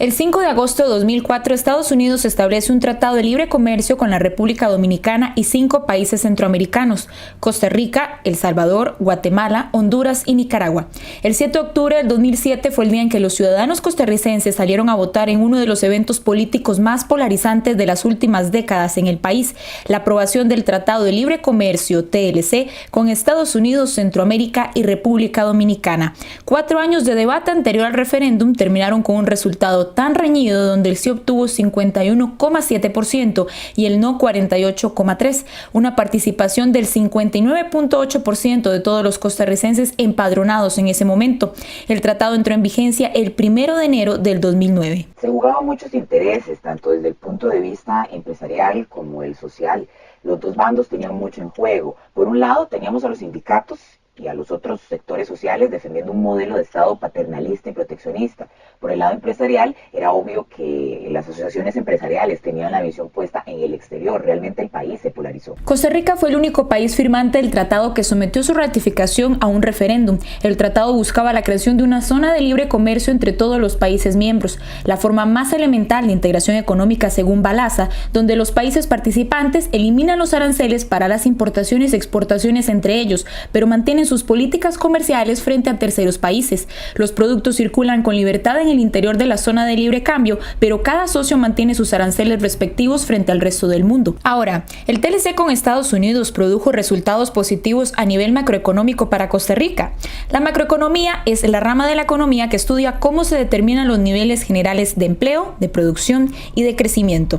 El 5 de agosto de 2004, Estados Unidos establece un tratado de libre comercio con la República Dominicana y 5 países centroamericanos: Costa Rica, El Salvador, Guatemala, Honduras y Nicaragua. El 7 de octubre del 2007 fue el día en que los ciudadanos costarricenses salieron a votar en uno de los eventos políticos más polarizantes de las últimas décadas en el país: la aprobación del Tratado de Libre Comercio, TLC, con Estados Unidos, Centroamérica y República Dominicana. 4 años de debate anterior al referéndum terminaron con un resultado tan reñido, donde el sí obtuvo 51,7% y el no 48,3%, una participación del 59,8% de todos los costarricenses empadronados en ese momento. El tratado entró en vigencia el 1 de enero del 2009. Se jugaban muchos intereses, tanto desde el punto de vista empresarial como el social. Los dos bandos tenían mucho en juego. Por un lado teníamos a los sindicatos y a los otros sectores sociales defendiendo un modelo de Estado paternalista y proteccionista. Por el lado empresarial, era obvio que las asociaciones empresariales tenían la visión puesta en el exterior. Realmente el país se polarizó. Costa Rica fue el único país firmante del tratado que sometió su ratificación a un referéndum. El tratado buscaba la creación de una zona de libre comercio entre todos los países miembros, la forma más elemental de integración económica según Balasa, donde los países participantes eliminan los aranceles para las importaciones y exportaciones entre ellos, pero mantienen sus políticas comerciales frente a terceros países. Los productos circulan con libertad en el interior de la zona de libre cambio, pero cada socio mantiene sus aranceles respectivos frente al resto del mundo. Ahora, el TLC con Estados Unidos produjo resultados positivos a nivel macroeconómico para Costa Rica. La macroeconomía es la rama de la economía que estudia cómo se determinan los niveles generales de empleo, de producción y de crecimiento.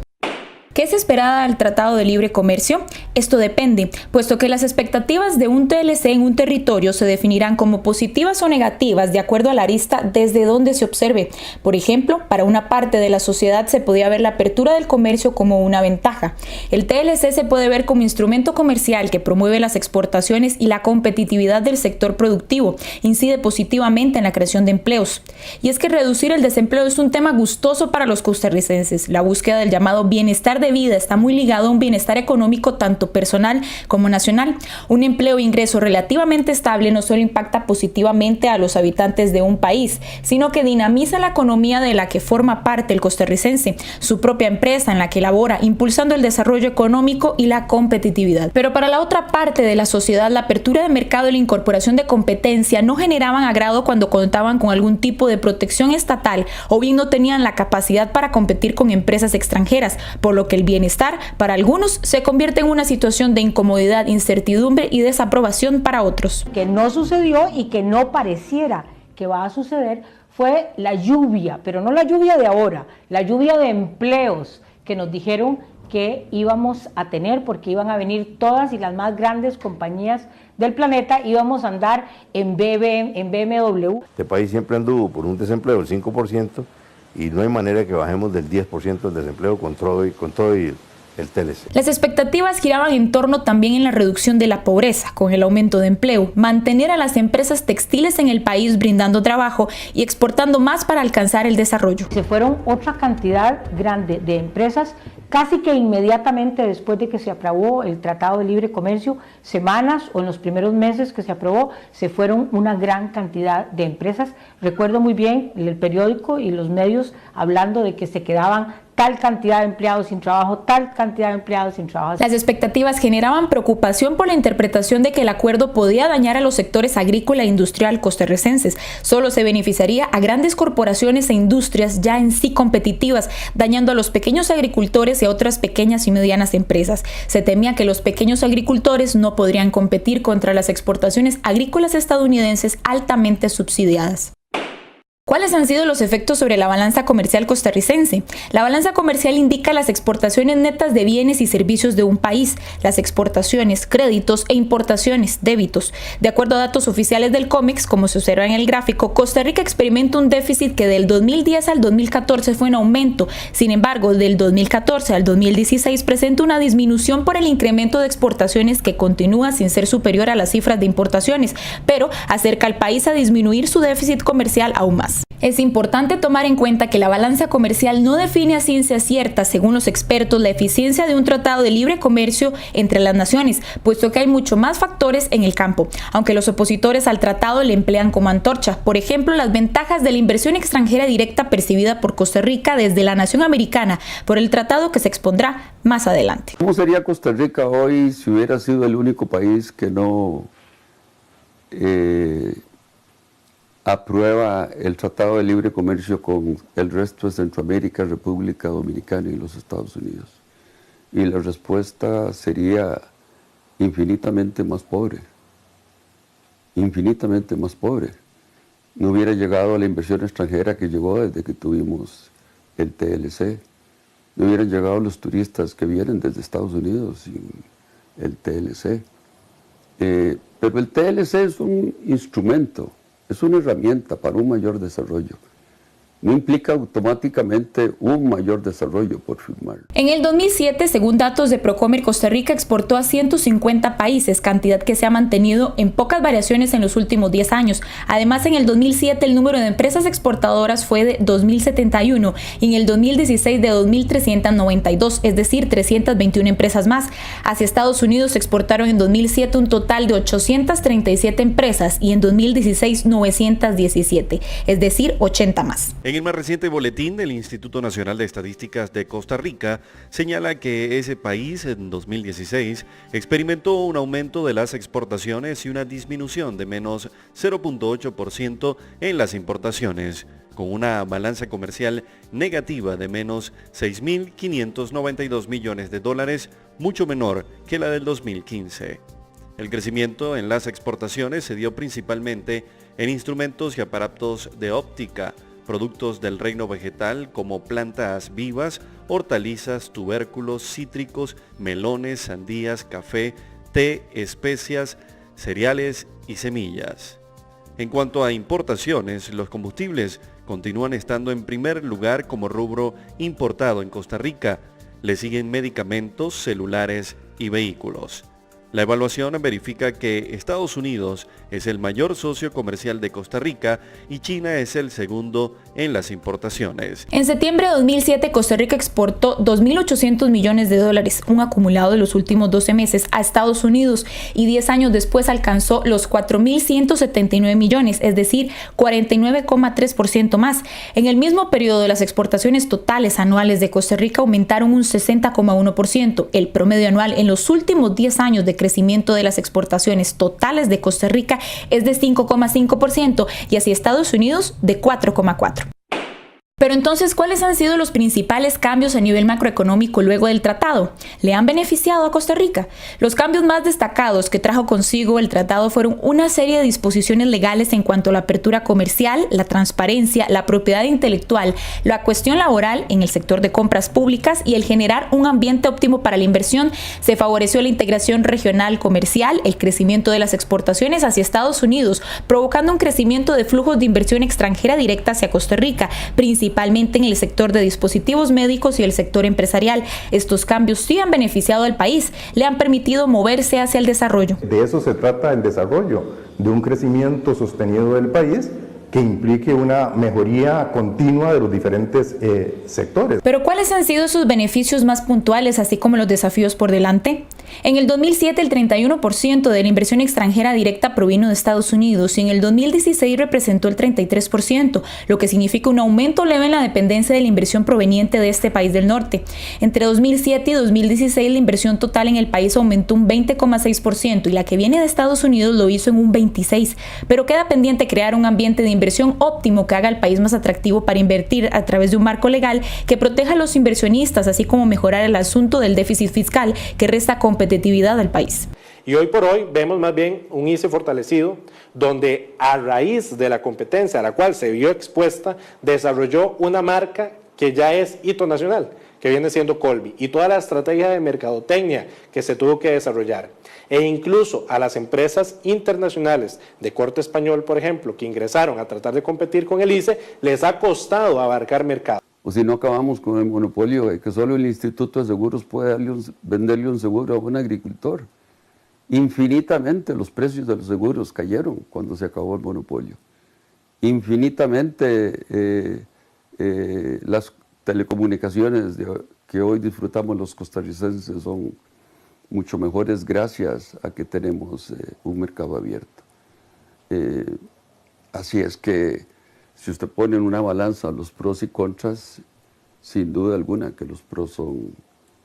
¿Qué se esperaba del Tratado de Libre Comercio? Esto depende, puesto que las expectativas de un TLC en un territorio se definirán como positivas o negativas de acuerdo a la arista desde donde se observe. Por ejemplo, para una parte de la sociedad se podía ver la apertura del comercio como una ventaja. El TLC se puede ver como instrumento comercial que promueve las exportaciones y la competitividad del sector productivo, incide positivamente en la creación de empleos. Y es que reducir el desempleo es un tema gustoso para los costarricenses. La búsqueda del llamado bienestar de vida está muy ligado a un bienestar económico tanto personal como nacional. Un empleo e ingreso relativamente estable no solo impacta positivamente a los habitantes de un país, sino que dinamiza la economía de la que forma parte el costarricense, su propia empresa en la que labora, impulsando el desarrollo económico y la competitividad. Pero para la otra parte de la sociedad, la apertura de mercado y la incorporación de competencia no generaban agrado cuando contaban con algún tipo de protección estatal o bien no tenían la capacidad para competir con empresas extranjeras, por lo que el bienestar para algunos se convierte en una situación de incomodidad, incertidumbre y desaprobación para otros. Que no sucedió y que no pareciera que va a suceder fue la lluvia, pero no la lluvia de ahora, la lluvia de empleos que nos dijeron que íbamos a tener, porque iban a venir todas y las más grandes compañías del planeta, íbamos a andar en BMW. Este país siempre anduvo por un desempleo del 5%, y no hay manera que bajemos del 10% del desempleo con todo y el TLC. Las expectativas giraban en torno también en la reducción de la pobreza, con el aumento de empleo, mantener a las empresas textiles en el país brindando trabajo y exportando más para alcanzar el desarrollo. Se fueron otra cantidad grande de empresas, casi que inmediatamente después de que se aprobó el Tratado de Libre Comercio, semanas o en los primeros meses que se aprobó, se fueron una gran cantidad de empresas. Recuerdo muy bien el periódico y los medios hablando de que se quedaban tal cantidad de empleados sin trabajo, tal cantidad de empleados sin trabajo. Las expectativas generaban preocupación por la interpretación de que el acuerdo podía dañar a los sectores agrícola e industrial costarricenses. Solo se beneficiaría a grandes corporaciones e industrias ya en sí competitivas, dañando a los pequeños agricultores y a otras pequeñas y medianas empresas. Se temía que los pequeños agricultores no podrían competir contra las exportaciones agrícolas estadounidenses altamente subsidiadas. ¿Cuáles han sido los efectos sobre la balanza comercial costarricense? La balanza comercial indica las exportaciones netas de bienes y servicios de un país, las exportaciones, créditos e importaciones, débitos. De acuerdo a datos oficiales del COMEX, como se observa en el gráfico, Costa Rica experimenta un déficit que del 2010 al 2014 fue en aumento. Sin embargo, del 2014 al 2016 presenta una disminución por el incremento de exportaciones que continúa sin ser superior a las cifras de importaciones, pero acerca al país a disminuir su déficit comercial aún más. Es importante tomar en cuenta que la balanza comercial no define a ciencia cierta, según los expertos, la eficiencia de un tratado de libre comercio entre las naciones, puesto que hay mucho más factores en el campo, aunque los opositores al tratado le emplean como antorcha. Por ejemplo, las ventajas de la inversión extranjera directa percibida por Costa Rica desde la nación americana por el tratado que se expondrá más adelante. ¿Cómo sería Costa Rica hoy si hubiera sido el único país que no aprueba el Tratado de Libre Comercio con el resto de Centroamérica, República Dominicana y los Estados Unidos? Y la respuesta sería infinitamente más pobre, infinitamente más pobre. No hubiera llegado a la inversión extranjera que llegó desde que tuvimos el TLC. No hubieran llegado los turistas que vienen desde Estados Unidos sin el TLC. Pero el TLC es un instrumento, es una herramienta para un mayor desarrollo. No implica automáticamente un mayor desarrollo por firmarlo. En el 2007, según datos de Procomer, Costa Rica exportó a 150 países, cantidad que se ha mantenido en pocas variaciones en los últimos 10 años. Además, en el 2007 el número de empresas exportadoras fue de 2.071 y en el 2016 de 2.392, es decir, 321 empresas más. Hacia Estados Unidos se exportaron en 2007 un total de 837 empresas y en 2016 917, es decir, 80 más. En el más reciente boletín del Instituto Nacional de Estadísticas de Costa Rica señala que ese país en 2016 experimentó un aumento de las exportaciones y una disminución de menos 0.8% en las importaciones, con una balanza comercial negativa de menos 6.592 millones de dólares, mucho menor que la del 2015. El crecimiento en las exportaciones se dio principalmente en instrumentos y aparatos de óptica, productos del reino vegetal como plantas vivas, hortalizas, tubérculos, cítricos, melones, sandías, café, té, especias, cereales y semillas. En cuanto a importaciones, los combustibles continúan estando en primer lugar como rubro importado en Costa Rica. Le siguen medicamentos, celulares y vehículos. La evaluación verifica que Estados Unidos es el mayor socio comercial de Costa Rica y China es el segundo en las importaciones. En septiembre de 2007, Costa Rica exportó 2.800 millones de dólares, un acumulado de los últimos 12 meses, a Estados Unidos, y 10 años después alcanzó los 4.179 millones, es decir, 49,3% más. En el mismo periodo, las exportaciones totales anuales de Costa Rica aumentaron un 60,1%. El promedio anual en los últimos 10 años de crecimiento de las exportaciones totales de Costa Rica es de 5,5% y hacia Estados Unidos de 4,4%. Pero entonces, ¿cuáles han sido los principales cambios a nivel macroeconómico luego del tratado? ¿Le han beneficiado a Costa Rica? Los cambios más destacados que trajo consigo el tratado fueron una serie de disposiciones legales en cuanto a la apertura comercial, la transparencia, la propiedad intelectual, la cuestión laboral en el sector de compras públicas y el generar un ambiente óptimo para la inversión. Se favoreció la integración regional comercial, el crecimiento de las exportaciones hacia Estados Unidos, provocando un crecimiento de flujos de inversión extranjera directa hacia Costa Rica, principalmente en el sector de dispositivos médicos y el sector empresarial. Estos cambios sí han beneficiado al país, le han permitido moverse hacia el desarrollo. De eso se trata el desarrollo, de un crecimiento sostenido del país que implique una mejoría continua de los diferentes sectores. Pero ¿cuáles han sido sus beneficios más puntuales, así como los desafíos por delante? En el 2007 el 31% de la inversión extranjera directa provino de Estados Unidos y en el 2016 representó el 33%, lo que significa un aumento leve en la dependencia de la inversión proveniente de este país del norte. Entre 2007 y 2016 la inversión total en el país aumentó un 20,6% y la que viene de Estados Unidos lo hizo en un 26%, pero queda pendiente crear un ambiente de inversión óptimo que haga al país más atractivo para invertir a través de un marco legal que proteja a los inversionistas, así como mejorar el asunto del déficit fiscal que resta competitividad al país. Y hoy por hoy vemos más bien un ICE fortalecido, donde a raíz de la competencia a la cual se vio expuesta, desarrolló una marca que ya es hito nacional, que viene siendo Colby, y toda la estrategia de mercadotecnia que se tuvo que desarrollar. E incluso a las empresas internacionales de corte español, por ejemplo, que ingresaron a tratar de competir con el ICE, les ha costado abarcar mercado. O si no acabamos con el monopolio de que solo el Instituto de Seguros puede venderle un seguro a un agricultor. Infinitamente los precios de los seguros cayeron cuando se acabó el monopolio. infinitamente las telecomunicaciones que hoy disfrutamos los costarricenses son mucho mejores gracias a que tenemos un mercado abierto. Así es que si usted pone en una balanza los pros y contras, sin duda alguna que los pros son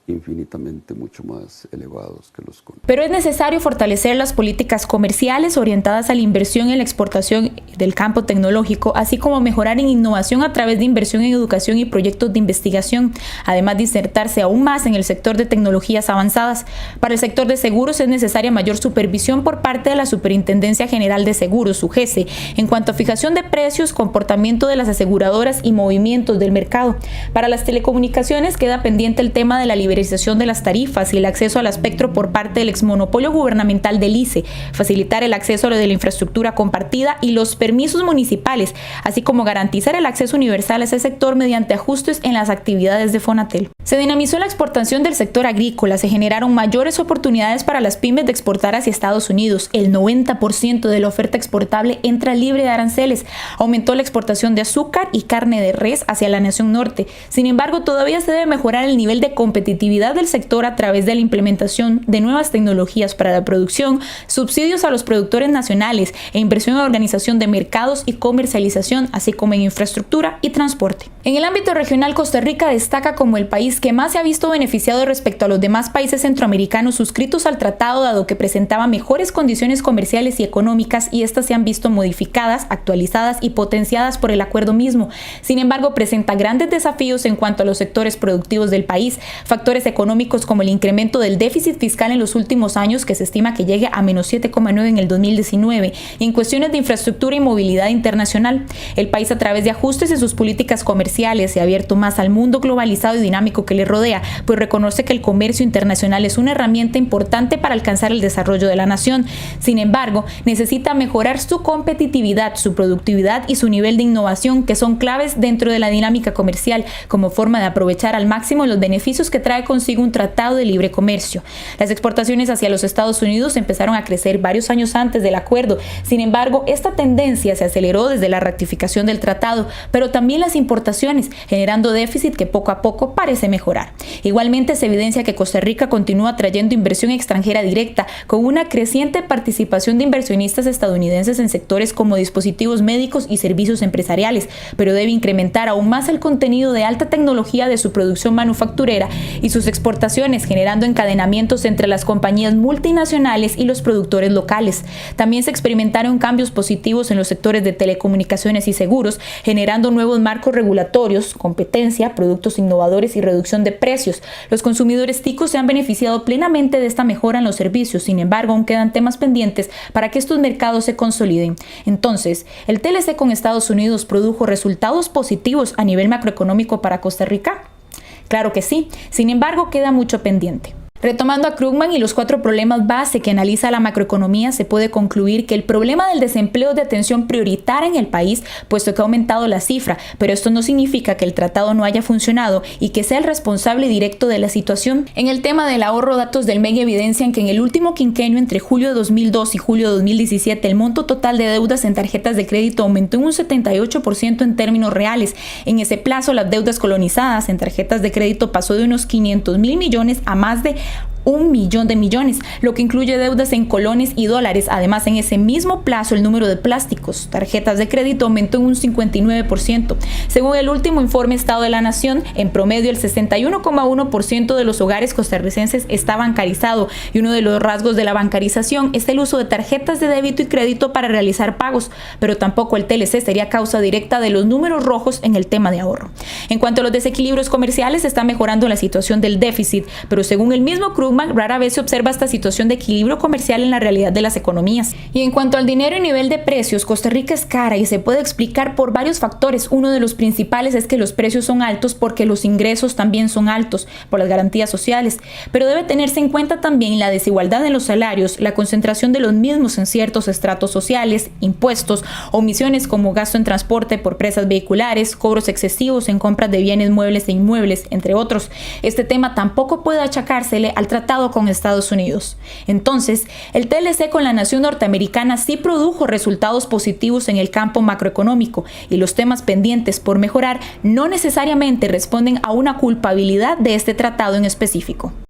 infinitamente mucho más elevados que los contras. Pero es necesario fortalecer las políticas comerciales orientadas a la inversión en la exportación del campo tecnológico, así como mejorar en innovación a través de inversión en educación y proyectos de investigación, además de insertarse aún más en el sector de tecnologías avanzadas. Para el sector de seguros es necesaria mayor supervisión por parte de la Superintendencia General de Seguros, SUGESE, en cuanto a fijación de precios, comportamiento de las aseguradoras y movimientos del mercado. Para las telecomunicaciones queda pendiente el tema de la liberación de las tarifas y el acceso al espectro por parte del exmonopolio gubernamental del ICE, facilitar el acceso a lo de la infraestructura compartida y los permisos municipales, así como garantizar el acceso universal a ese sector mediante ajustes en las actividades de Fonatel. Se dinamizó la exportación del sector agrícola, se generaron mayores oportunidades para las pymes de exportar hacia Estados Unidos. El 90% de la oferta exportable entra libre de aranceles. Aumentó la exportación de azúcar y carne de res hacia la nación norte. Sin embargo, todavía se debe mejorar el nivel de competitividad del sector a través de la implementación de nuevas tecnologías para la producción, subsidios a los productores nacionales e inversión en organización de mercados y comercialización, así como en infraestructura y transporte. En el ámbito regional, Costa Rica destaca como el país que más se ha visto beneficiado respecto a los demás países centroamericanos suscritos al tratado, dado que presentaba mejores condiciones comerciales y económicas, y estas se han visto modificadas, actualizadas y potenciadas por el acuerdo mismo. Sin embargo, presenta grandes desafíos en cuanto a los sectores productivos del país, factores económicos como el incremento del déficit fiscal en los últimos años, que se estima que llegue a menos 7,9 en el 2019, y en cuestiones de infraestructura y movilidad internacional. El país, a través de ajustes en sus políticas comerciales, se ha abierto más al mundo globalizado y dinámico que le rodea, pues reconoce que el comercio internacional es una herramienta importante para alcanzar el desarrollo de la nación. Sin embargo, necesita mejorar su competitividad, su productividad y su nivel de innovación, que son claves dentro de la dinámica comercial, como forma de aprovechar al máximo los beneficios que trae consigo un tratado de libre comercio. Las exportaciones hacia los Estados Unidos empezaron a crecer varios años antes del acuerdo. Sin embargo, esta tendencia se aceleró desde la ratificación del tratado, pero también las importaciones, generando déficit que poco a poco parece mejorar. Igualmente, se evidencia que Costa Rica continúa atrayendo inversión extranjera directa, con una creciente participación de inversionistas estadounidenses en sectores como dispositivos médicos y servicios empresariales, pero debe incrementar aún más el contenido de alta tecnología de su producción manufacturera y sus exportaciones, generando encadenamientos entre las compañías multinacionales y los productores locales. También se experimentaron cambios positivos en los sectores de telecomunicaciones y seguros, generando nuevos marcos regulatorios, competencia, productos innovadores y reducción de precios. Los consumidores ticos se han beneficiado plenamente de esta mejora en los servicios. Sin embargo, aún quedan temas pendientes para que estos mercados se consoliden. Entonces, ¿el TLC con Estados Unidos produjo resultados positivos a nivel macroeconómico para Costa Rica? Claro que sí, sin embargo queda mucho pendiente. Retomando a Krugman y los 4 problemas base que analiza la macroeconomía, se puede concluir que el problema del desempleo es de atención prioritaria en el país, puesto que ha aumentado la cifra, pero esto no significa que el tratado no haya funcionado y que sea el responsable directo de la situación. En el tema del ahorro, datos del MEG evidencian que en el último quinquenio, entre julio de 2002 y julio de 2017, el monto total de deudas en tarjetas de crédito aumentó en un 78% en términos reales. En ese plazo, las deudas colonizadas en tarjetas de crédito pasó de unos 500,000 millones a más de 1 millón de millones, lo que incluye deudas en colones y dólares. Además, en ese mismo plazo, el número de plásticos, tarjetas de crédito, aumentó en un 59%. Según el último informe Estado de la Nación, en promedio el 61,1% de los hogares costarricenses está bancarizado, y uno de los rasgos de la bancarización es el uso de tarjetas de débito y crédito para realizar pagos, pero tampoco el TLC sería causa directa de los números rojos en el tema de ahorro. En cuanto a los desequilibrios comerciales, está mejorando la situación del déficit, pero según el mismo Krugman, rara vez se observa esta situación de equilibrio comercial en la realidad de las economías. Y en cuanto al dinero y nivel de precios, Costa Rica es cara y se puede explicar por varios factores. Uno de los principales es que los precios son altos porque los ingresos también son altos por las garantías sociales, pero debe tenerse en cuenta también la desigualdad en los salarios, la concentración de los mismos en ciertos estratos sociales, impuestos, omisiones como gasto en transporte por presas vehiculares, cobros excesivos en compras de bienes muebles e inmuebles, entre otros. Este tema tampoco puede achacársele al tratado tratado con Estados Unidos. Entonces, el TLC con la nación norteamericana sí produjo resultados positivos en el campo macroeconómico y los temas pendientes por mejorar no necesariamente responden a una culpabilidad de este tratado en específico.